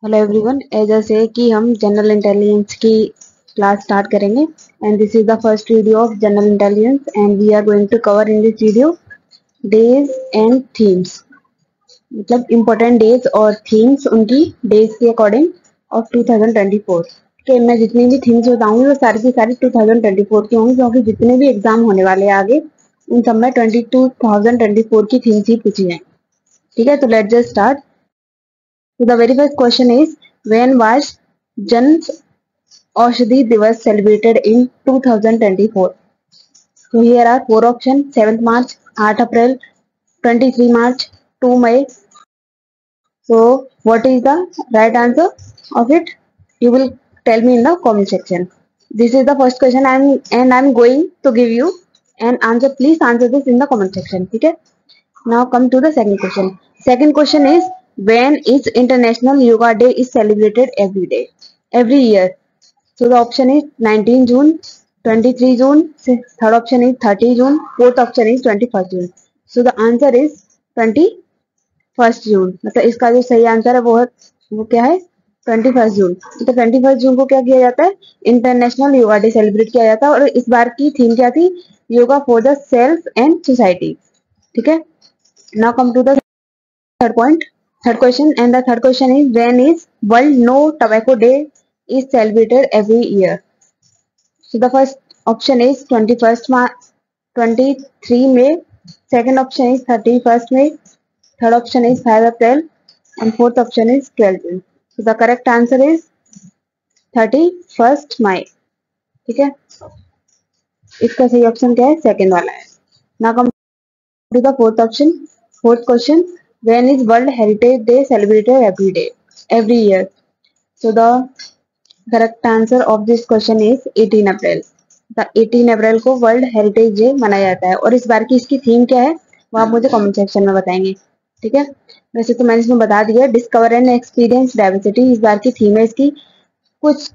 Hello everyone, as से कि हम जनरल इंटेलिजेंस की क्लास स्टार्ट करेंगे and this is the first video of general intelligence and we are going to cover in this video days and themes, मतलब important days और themes उनकी days के according of 2024 के। मैं जितनी भी थीम्स बताऊंगी वो सारी की सारी 2024 की होंगी, क्योंकि जितने भी एग्जाम होने वाले हैं आगे उन सब में 2024 की थीम्स ही पूछी जाएंगी। ठीक है, तो let's just start. So the very first question is, when was Jan Aushadhi Divas celebrated in 2024? So here are four options: 7th March, 8th April, 23 March, 2 May. So what is the right answer of it? You will tell me in the comment section. This is the first question and I'm going to give you an answer. Please answer this in the comment section. Okay? Now come to the second question. Second question is, when is International Yoga Day is celebrated every day, every year? So the option is 19 June, 23 June, third option is 30 June, fourth option is 21st June. So the answer is 21st June. मतलब इसका जो सही answer है वो क्या है? 21st जून। तो 21st जून को क्या किया जाता है? इंटरनेशनल योगा डे सेलिब्रेट किया जाता है। और इस बार की थीम क्या थी? Yoga for the self and society. ठीक है, now come to the third question, and the third question is, when is World No Tobacco Day is celebrated every year? So the first option is 21st March, 23 May, second option is 31st May, third option is 5 April, and fourth option is 12 June. So the correct answer is 31st May. ठीक है, इसका सही option क्या है? Second वाला है। now come to the fourth option. Fourth question, when is World Heritage Day celebrated every year? So the correct answer of this question is 18 April. The 18 अप्रैल को world heritage day मनाया जाता है। और इस बार की इसकी थीम क्या है वो आप मुझे कमेंट सेक्शन में बताएंगे। ठीक है, वैसे तो मैंने इसमें बता दिया, डिस्कवर एंड एक्सपीरियंस डाइवर्सिटी इस बार की थीम है इसकी। कुछ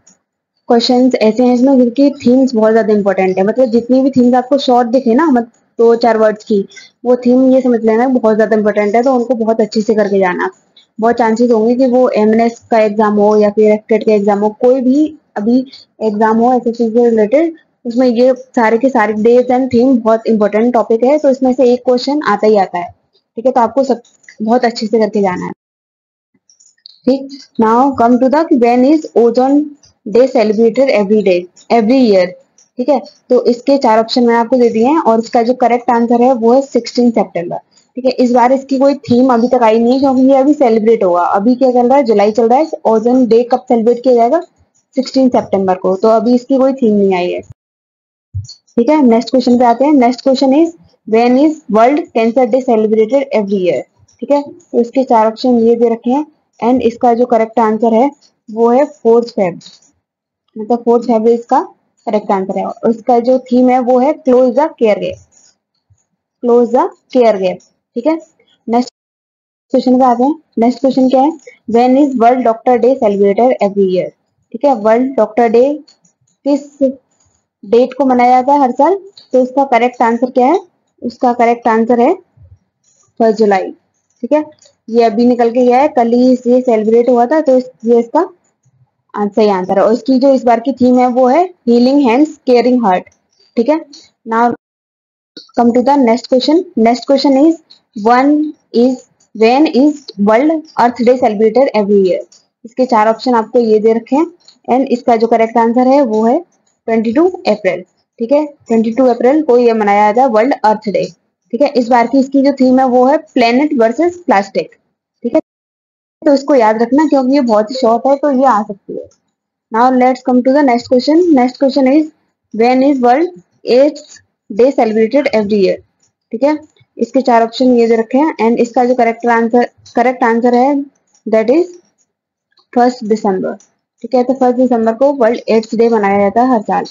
क्वेश्चंस ऐसे हैं इसमें जिनकी थीम्स बहुत ज्यादा इंपॉर्टेंट है, मतलब जितनी भी थीम्स आपको शॉर्ट दिखे ना, मतलब 2-4 वर्ड्स की, वो थीम ये समझ लेना बहुत ज्यादा इंपॉर्टेंट है, तो उनको बहुत अच्छे से करके जाना। बहुत चांसेस होंगे कि वो एमएनएस का एग्जाम हो या फिर एफटेट का एग्जाम हो, कोई भी अभी एग्जाम हो एसएससी से रिलेटेड, उसमें ये सारे के सारे डेज एंड थीम बहुत इंपॉर्टेंट टॉपिक है, तो इसमें से एक क्वेश्चन आता ही आता है। ठीक है, तो आपको सब बहुत अच्छे से करके जाना है। ठीक, now come to the when is ozone day celebrated every year. ठीक है, तो इसके 4 ऑप्शन मैंने आपको दे दिए हैं और इसका जो करेक्ट आंसर है वो है 16 सितंबर। ठीक है, इस बार इसकी कोई थीम अभी तक आई नहीं है, क्योंकि ये अभी सेलिब्रेट होगा। अभी क्या चल रहा है? जुलाई चल रहा है। ओजोन डे कब सेलिब्रेट किया जाएगा? 16 सितंबर को। तो अभी इसकी कोई थीम नहीं आई है। ठीक है, नेक्स्ट क्वेश्चन पे आते हैं। Next question is, when is world cancer day celebrated every year? ठीक है, तो इसके 4 ऑप्शन ये दे रखे हैं एंड इसका जो करेक्ट आंसर है वो है 4 फेब, मतलब 4 फेब इसका करेक्ट आंसर है। और इसका जो थीम है वो है close the care gap, close the care gap. ठीक है, नेक्स्ट क्वेश्चन पे आते हैं। नेक्स्ट क्वेश्चन क्या है? When is world doctor day celebrated every year? ठीक है, वर्ल्ड डॉक्टर डे किस डेट को मनाया जाता है हर साल? तो इसका करेक्ट आंसर क्या है? उसका करेक्ट आंसर है 1 जुलाई। ठीक है, ये अभी निकल के गया है, कल ही ये सेलिब्रेट हुआ था, तो ये इसका सही आंसर है। और इसकी जो इस बार की थीम है वो है हीलिंग हैंड्स केयरिंग हार्ट। ठीक है, now come to the next question. Next question is, when is world earth day celebrated every year? इसके 4 ऑप्शन आपको ये दे रखे हैं एंड इसका जो करेक्ट आंसर है वो है 22 अप्रैल। ठीक है, 22 अप्रैल को ये मनाया जाता है वर्ल्ड अर्थ डे। ठीक है, इस बार की इसकी जो थीम है वो है प्लेनेट वर्सेस प्लास्टिक। ठीक है, तो इसको याद रखना क्योंकि ये बहुत ही शॉर्ट है, तो ये आ सकती है। Now let's come to the next question. Next question is, when is world AIDS day celebrated every year? ठीक है, इसके 4 ऑप्शन ये दे रखे हैं एंड इसका जो करेक्ट आंसर है दैट इज 1 दिसंबर। ठीक है, तो 1 दिसंबर को वर्ल्ड एड्स डे मनाया जाता है हर साल।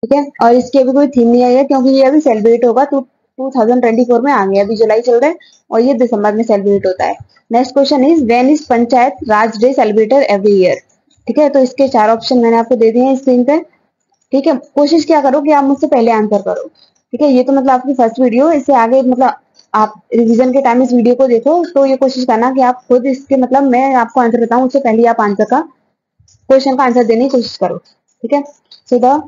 ठीक है, और इसकी अभी कोई थीम नहीं आई है क्योंकि ये अभी सेलिब्रेट होगा, तो 2024 में आ गया, अभी जुलाई चल रहा है और ये दिसंबर में सेलिब्रेट होता है। Next question is, when is panchayat Raj day celebrated every year? ठीक है, तो इसके 4 ऑप्शन मैंने आपको दे दिए हैं स्क्रीन पे। ठीक है, कोशिश क्या करो कि आप मुझसे पहले आंसर करो। ठीक है, ये तो मतलब आपकी फर्स्ट वीडियो, इससे आगे मतलब आप रिवीजन के टाइम इस वीडियो को देखो तो ये कोशिश करना कि आप खुद इसके मतलब मैं आपको आंसर बताऊं उससे पहले आप आंसर का क्वेश्चन का आंसर देने की कोशिश करो। ठीक है, so the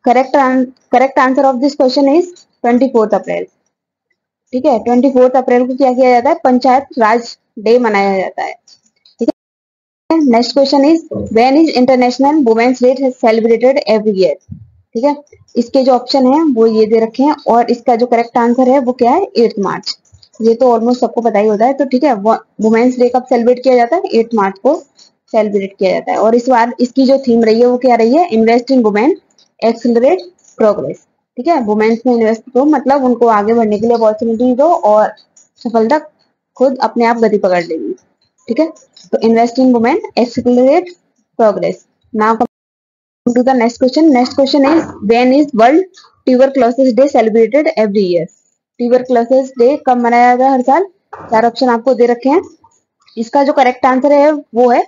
correct answer of this question is 24 अप्रैल। ठीक है, 24 अप्रैल को क्या किया जाता है, पंचायत राज डे मनाया जाता है। ठीक है, next question is when is international women's day celebrated every year. ठीक है, इसके जो ऑप्शन है वो ये दे रखे हैं और इसका जो करेक्ट आंसर है वो क्या है, 8 मार्च। ये तो ऑलमोस्ट सबको पता ही होता है। तो ठीक है, वुमेन्स डे कब सेलिब्रेट किया जाता है, 8 मार्च को सेलिब्रेट किया जाता है। और इस बार इसकी जो थीम रही है वो क्या रही है, invest in women accelerate progress. ठीक है, वुमेन्स में इन्वेस्ट करो मतलब उनको आगे बढ़ने के लिए अपॉर्चुनिटी दो और सफलता खुद अपने आप गति पकड़ लेगी। ठीक है, तो invest in women accelerate progress. Now to the next question. Next question is when is World Tuberculosis Day celebrated every year? Tuberculosis Day कब मनाया जाता है हर साल? 4 ऑप्शन आपको दे रखे हैं। इसका जो करेक्ट आंसर है वो है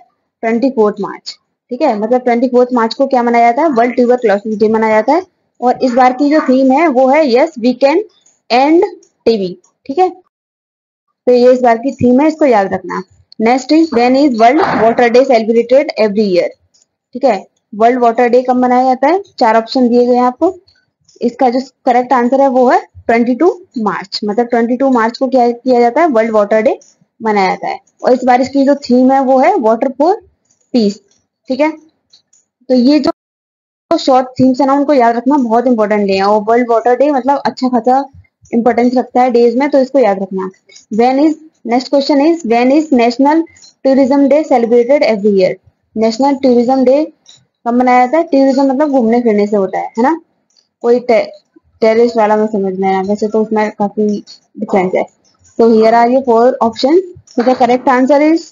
24 मार्च। ठीक है, मतलब 24 मार्च को क्या मनाया जाता है, वर्ल्ड ट्यूबरक्लोसिस डे मनाया जाता है। और इस बार की जो थीम है वो है yes we can end TB. ठीक है, तो ये इस बार की थीम है, इसको याद रखना। Next is when is world water day celebrated every year. ठीक है, वर्ल्ड वाटर डे कब मनाया जाता है, 4 ऑप्शन दिए गए हैं आपको। इसका जो करेक्ट आंसर है वो है 22 मार्च। मतलब 22 मार्च को क्या किया जाता है, वर्ल्ड वाटर डे मनाया जाता है। और इस बार इसकी जो थीम है वो है वाटर फॉर पीस। ठीक है, तो ये जो शॉर्ट थीम्स है ना उनको याद रखना, बहुत इंपॉर्टेंट डे है। और वर्ल्ड वाटर डे मतलब अच्छा खासा इंपॉर्टेंस रखता है डेज में, तो इसको याद रखना। When is next question is when is national tourism day celebrated every year. National tourism day कब मनाया जाता है, टूरिज्म मतलब घूमने फिरने से होता है ना, कोई टेरिस्ट वाला में समझना है, वैसे तो उसमें काफी डिफरेंस है। तो here are your 4 option. So the correct answer is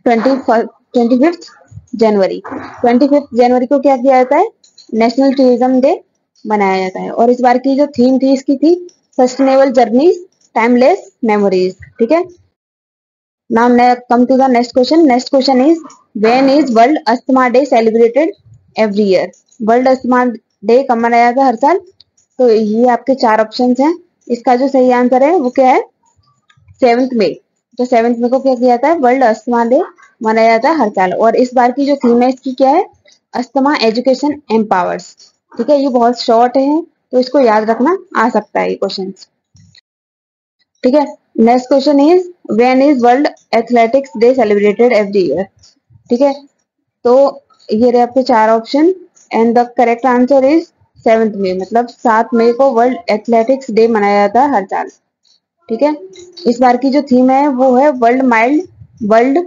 25th January. 25th जनवरी को क्या किया जाता है, नेशनल टूरिज्म डे मनाया जाता है। और इस बार की जो थीम थी इसकी थी सस्टेनेबल जर्नीज टाइमलेस मेमोरीज। ठीक है, now come to the next question. Next question is when is world asthma day celebrated every year. World asthma day कब मनाया जाता है हर साल। तो ये आपके 4 ऑप्शन हैं। इसका जो सही आंसर है वो क्या है, 7 मई। तो 7 मई को क्या किया जाता है, वर्ल्ड अस्थमा डे मनाया जाता है हर साल। और इस बार की जो थीम है इसकी क्या है, अस्थमा एजुकेशन एम्पावर्स। ठीक है, ये बहुत शॉर्ट है तो इसको याद रखना, आ सकता है ये क्वेश्चन। ठीक है, next question is when is world athletics day celebrated every year. ठीक है, तो ये रहे आपके 4 option and the correct answer is 7 मई। मतलब 7 मई को वर्ल्ड एथलेटिक्स डे मनाया जाता है हर साल। ठीक है, इस बार की जो थीम है वो है वर्ल्ड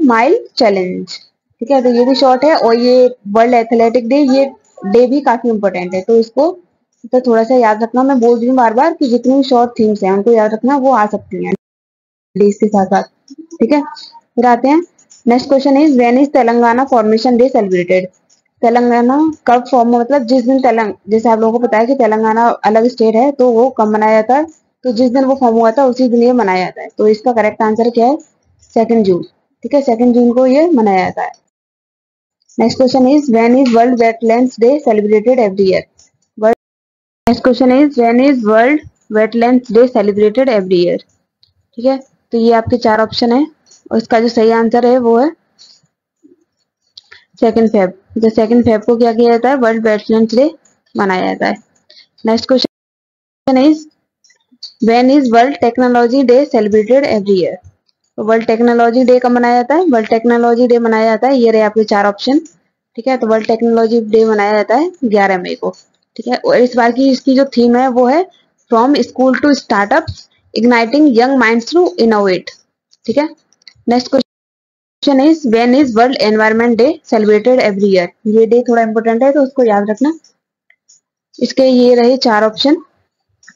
माइल चैलेंज। ठीक है, तो ये भी शॉर्ट है और ये वर्ल्ड एथलेटिक डे, ये डे भी काफी इंपॉर्टेंट है, तो इसको तो थोड़ा सा याद रखना। मैं बोल रही हूँ बार बार कि जितनी भी शॉर्ट थीम्स हैं उनको याद रखना, वो आ सकती हैं डेज के साथ साथ। ठीक है, फिर आते हैं next question is when is Telangana formation day celebrated. Telangana कब फॉर्म, मतलब जिस दिन जैसे आप लोगों को पता है कि तेलंगाना अलग स्टेट है, तो वो कब मनाया जाता है, तो जिस दिन वो फॉर्म हुआ था उसी दिन ये मनाया जाता है। तो इसका करेक्ट आंसर क्या है, 2 जून। ठीक है, 2 जून को ये मनाया जाता है। Next question is when is world wetlands day celebrated every year. Next question is when is world wetlands day celebrated every year. ठीक है, तो ये आपके 4 ऑप्शन है और इसका जो सही आंसर है वो है 2 फेब। जो 2 फेब को क्या किया जाता है, वर्ल्ड वेटलैंड्स डे मनाया जाता है। Next question is when is world technology day celebrated every year. तो वर्ल्ड टेक्नोलॉजी डे कब मनाया जाता है, वर्ल्ड टेक्नोलॉजी डे मनाया जाता है, ये रहे आपके 4 ऑप्शन। ठीक है, तो वर्ल्ड टेक्नोलॉजी डे मनाया जाता है 11 मई को। ठीक है, और इस बार की इसकी जो थीम है वो है from school to startup igniting young minds through innovate. ठीक है, next question is when is world environment day celebrated every year. ये डे थोड़ा इंपॉर्टेंट है तो उसको याद रखना। इसके ये रहे 4 ऑप्शन,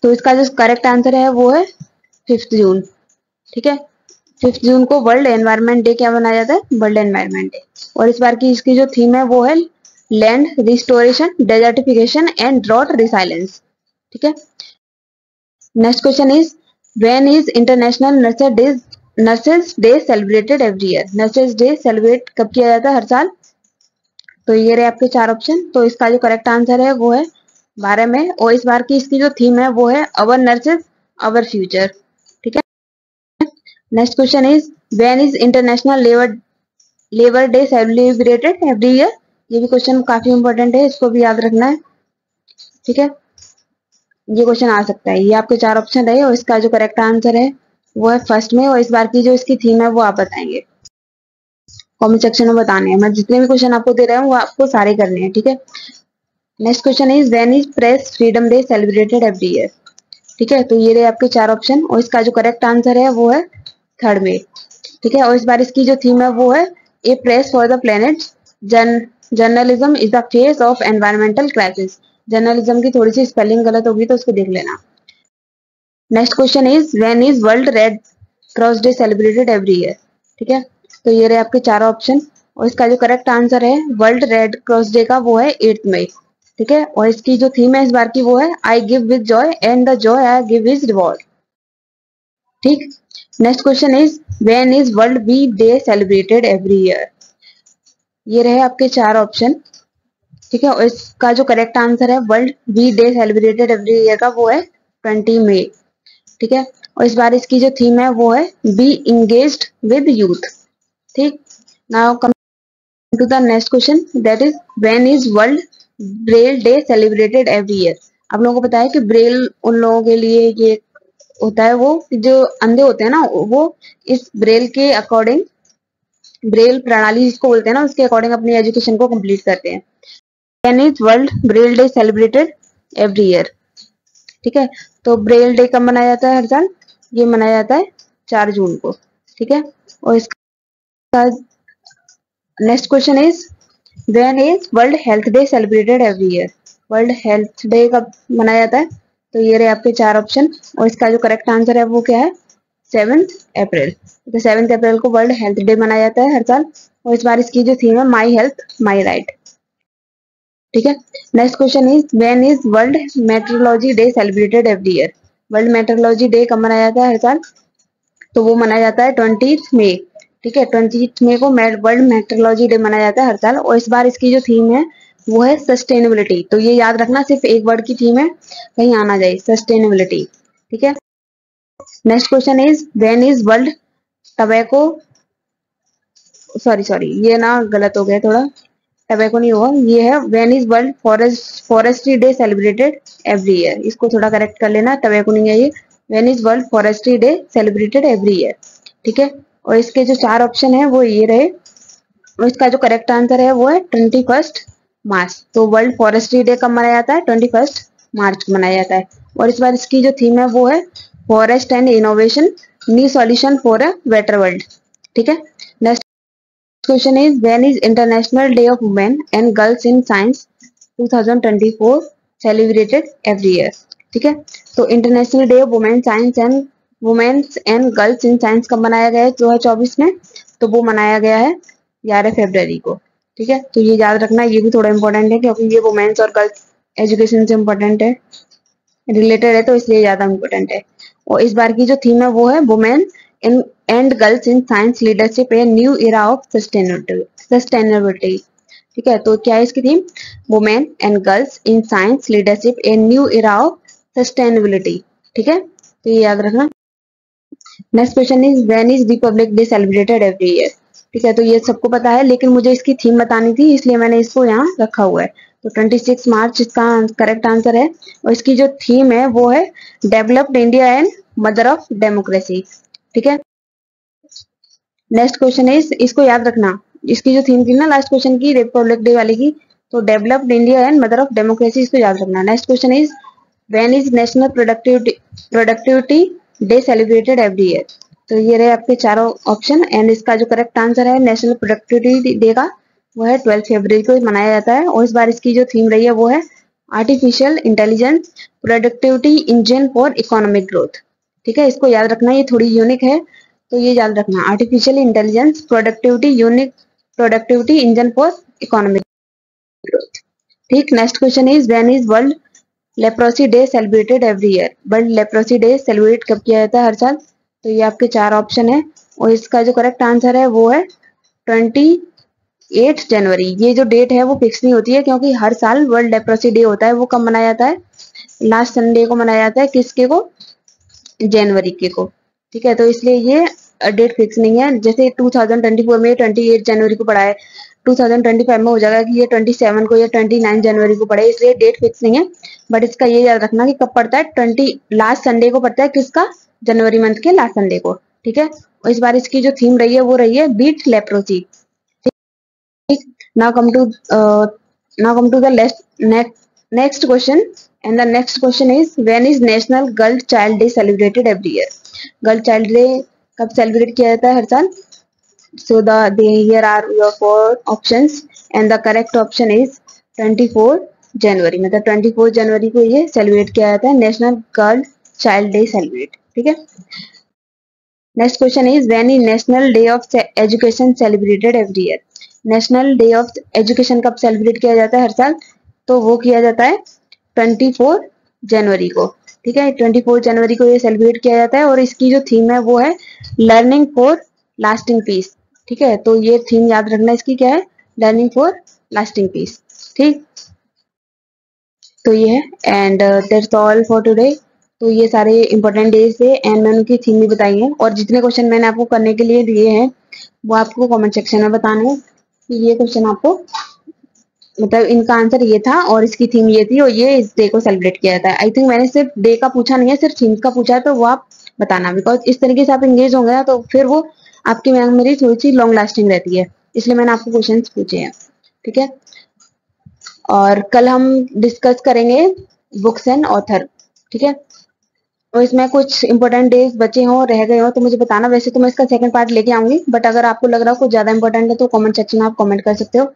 तो इसका जो करेक्ट आंसर है वो है 5 जून। ठीक है, 5 जून को वर्ल्ड एनवायरनमेंट डे क्या मनाया जाता है, वर्ल्ड एनवायरनमेंट डे। और इस बार की इसकी जो थीम है वो है land restoration desertification and drought resilience. ठीक है, next question is when is international nurses day celebrated every year. Nurses day celebrate कब किया जाता है हर साल। तो ये रहे आपके 4 ऑप्शन, तो इसका जो करेक्ट आंसर है वो है 12 मई। और इस बार की इसकी जो थीम है वो है our nurses our future. Next question is when is international labour day celebrated every year. ये भी क्वेश्चन काफी इंपॉर्टेंट है, इसको भी याद रखना है। ठीक है, ये क्वेश्चन आ सकता है। ये आपके 4 ऑप्शन रहे और इसका जो करेक्ट आंसर है वो है फर्स्ट में, और इस बार की जो इसकी थीम है वो आप बताएंगे, कमेंट सेक्शन में बताने हैं। मैं जितने भी क्वेश्चन आपको दे रहा हूँ वो आपको सारे करने हैं। ठीक है, next question is when is press freedom day celebrated every year. ठीक है, तो ये रहे आपके 4 ऑप्शन और इसका जो करेक्ट आंसर है वो है 3 में। ठीक है, और इस बार इसकी जो थीम है वो है a press for the planet, journalism is the face of environmental crisis. Journalism की थोड़ी सी स्पेलिंग गलत होगी तो उसको देख लेना। Next question is when is world red cross day celebrated every year. ठीक है, तो ये रहे आपके 4 ऑप्शन और इसका जो करेक्ट आंसर है वर्ल्ड रेड क्रॉस डे का वो है 8 मई। ठीक है, और इसकी जो थीम है इस बार की वो है I give with joy and the joy I give is reward. ठीक, next question is when is world bee day celebrated every year. ये रहे आपके 4 ऑप्शन। ठीक है, और इसका जो करेक्ट आंसर है world bee day celebrated every year का वो है 20 मई। ठीक है, और इस बार इसकी जो थीम है वो है बी इंगेज्ड विद यूथ। ठीक, now come to the next question that is when is world Braille day celebrated every year. आप लोगों को पता है कि ब्रेल उन लोगों के लिए ये होता है, वो जो अंधे होते हैं ना, वो इस ब्रेल के अकॉर्डिंग, ब्रेल प्रणाली जिसको बोलते हैं ना, उसके अकॉर्डिंग अपनी एजुकेशन को कंप्लीट करते हैं। When is world Braille day celebrated every year. ठीक है, तो ब्रेल डे कब मनाया जाता है हर साल? ये मनाया जाता है 4 जून को। ठीक है, और इसका next question is when is world health day celebrated every year. World health day कब मनाया जाता है? तो ये रहे आपके 4 ऑप्शन और इसका जो करेक्ट आंसर है वो क्या है? 7 अप्रैल। तो 7 अप्रैल को वर्ल्ड हेल्थ डे मनाया जाता है हर साल और इस बार इसकी जो थीम है माई हेल्थ माई राइट। ठीक है, next question is when is world metrology day celebrated every year. World metrology day कब मनाया जाता है हर साल? तो वो मनाया जाता है 20 मई। ठीक है, 20 मई को वर्ल्ड मेट्रोलॉजी डे मनाया जाता है हर साल और इस बार इसकी जो थीम है वो है सस्टेनेबिलिटी। तो ये याद रखना, सिर्फ एक वर्ड की थीम है, कहीं आना जाए, सस्टेनेबिलिटी। ठीक है, next question is when is world tobacco, sorry ये ना गलत हो गया थोड़ा, टबैको नहीं होगा, ये है when is world forestry day celebrated every year. इसको थोड़ा करेक्ट कर लेना, टबैको नहीं है ये, when is world forestry day celebrated every year. ठीक है, और इसके जो 4 ऑप्शन है वो ये रहे और इसका जो करेक्ट आंसर है वो है 21 मार्च। तो वर्ल्ड फॉरेस्ट्री डे कब मनाया जाता है? 21 मार्च को मनाया जाता है और इस बार इसकी जो थीम है वो है forest and innovation, new solution for a better world. ठीक है, next question is when is international day of women and girls in science 2024 celebrated every year. ठीक है, तो international day of women science and women's and girls in science कब मनाया गया है 2024 में? तो वो मनाया गया है 11 फरवरी को। ठीक है, तो ये याद रखना, ये भी थोड़ा इंपॉर्टेंट है क्योंकि ये वुमेन्स और गर्ल्स एजुकेशन से इम्पोर्टेंट है, रिलेटेड है, तो इसलिए ज्यादा इम्पोर्टेंट है। और इस बार की जो थीम है वो है women and girls in science leadership a new era of sustainability. ठीक है, तो क्या है इसकी theme? Women and girls in science leadership a new era of sustainability. ठीक है, तो ये याद रखना। Next question is when is Republic day celebrated every year. ठीक है, तो ये सबको पता है लेकिन मुझे इसकी थीम बतानी थी इसलिए मैंने इसको यहाँ रखा हुआ है। तो 26 मार्च इसका करेक्ट आंसर है और इसकी जो थीम है वो है developed India and mother of democracy. ठीक है, नेक्स्ट क्वेश्चन इज, इसको याद रखना, इसकी जो थीम थी ना लास्ट क्वेश्चन की रिपब्लिक डे वाले की, तो developed India and mother of democracy, इसको याद रखना। Next question is when is national productivity day celebrated every year. तो ये रहे आपके 4 ऑप्शन एंड इसका जो करेक्ट आंसर है नेशनल प्रोडक्टिविटी डे का वो है 12 फरवरी को मनाया जाता है और इस बार इसकी जो थीम रही है वो है artificial intelligence productivity engine for economic growth. ठीक है, इसको याद रखना, ये थोड़ी यूनिक है तो ये याद रखना, artificial intelligence productivity engine for economic growth. ठीक, next question is when is world leprosy day celebrated every year. World leprosy day celebrate कब किया जाता है हर साल? तो ये आपके 4 ऑप्शन है और इसका जो करेक्ट आंसर है वो है 28 जनवरी। ये जो डेट है वो फिक्स नहीं होती है क्योंकि हर साल वर्ल्ड लेप्रोसी डे होता है, वो कब मनाया जाता है? लास्ट संडे को मनाया जाता है, किसके को? जनवरी के को। ठीक है, तो इसलिए ये डेट फिक्स नहीं है। जैसे 2024 में 28 जनवरी को पड़ा है, 2025 में हो जाएगा कि ये 27 को या 29 जनवरी को पड़े, इसलिए डेट फिक्स नहीं है। बट इसका ये याद रखना कि कब पड़ता है, 20 लास्ट संडे को पड़ता है, किसका, जनवरी मंथ के लास्ट संडे को। ठीक है, और इस बार इसकी जो थीम रही है वो रही है beat leprosy. Now come to the next question, and the next question is, when is National Girl Child Day celebrated every year? Girl Child Day कब celebrate किया जाता है हर साल? So here are your 4 options, and the correct option is 24 जनवरी। मतलब 24 जनवरी को ये celebrate किया जाता है, national girl child day celebrate. ठीक है, next question is, when is national day of education celebrated every year? National day of education कब celebrate किया जाता है हर साल? तो वो किया जाता है 24 जनवरी को। ठीक है, 24 जनवरी को ये सेलिब्रेट किया जाता है, और इसकी जो थीम है वो है लर्निंग फॉर लास्टिंग पीस। ठीक है, तो ये थीम याद रखना, इसकी क्या है, लर्निंग फॉर लास्टिंग पीस। ठीक, तो ये है, and that's all for today. तो ये सारे इंपॉर्टेंट डेज थे, एंड मैंने उनकी थीम भी बताई है, और जितने क्वेश्चन मैंने आपको करने के लिए दिए हैं वो आपको कमेंट सेक्शन में बताना है कि ये क्वेश्चन आपको, मतलब इनका आंसर ये था और इसकी थीम ये थी, और ये इस डे को सेलिब्रेट किया जाता है। आई थिंक मैंने सिर्फ डे का पूछा नहीं है, सिर्फ थीम का पूछा है, तो वो आप बताना, बिकॉज इस तरीके से आप एंगेज होंगे ना तो फिर वो आपकी मेमोरी थोड़ी सी लॉन्ग लास्टिंग रहती है, इसलिए मैंने आपको क्वेश्चन पूछे हैं। ठीक है, और कल हम डिस्कस करेंगे बुक्स एंड ऑथर। ठीक है, और इसमें कुछ इंपॉर्टेंट डेज बचे हों, रह गए हो तो मुझे बताना। वैसे तो मैं इसका सेकंड पार्ट लेके आऊंगी, बट अगर आपको लग रहा हो कुछ ज्यादा इंपॉर्टेंट है तो कमेंट सेक्शन में आप कमेंट कर सकते हो,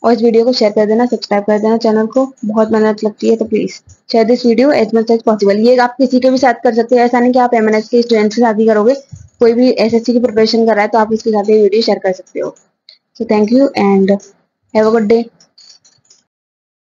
और इस वीडियो को शेयर कर देना, सब्सक्राइब कर देना चैनल को। बहुत मेहनत लगती है, तो please share this video as much as possible. ये आप किसी के भी साथ कर सकते हो, ऐसा नहीं कि आप एमएनएस के स्टूडेंट्स के साथ ही करोगे, कोई भी एसएससी की प्रिपरेशन कर रहा है तो आप इसके साथ ये वीडियो शेयर कर सकते हो। So thank you and have a good day.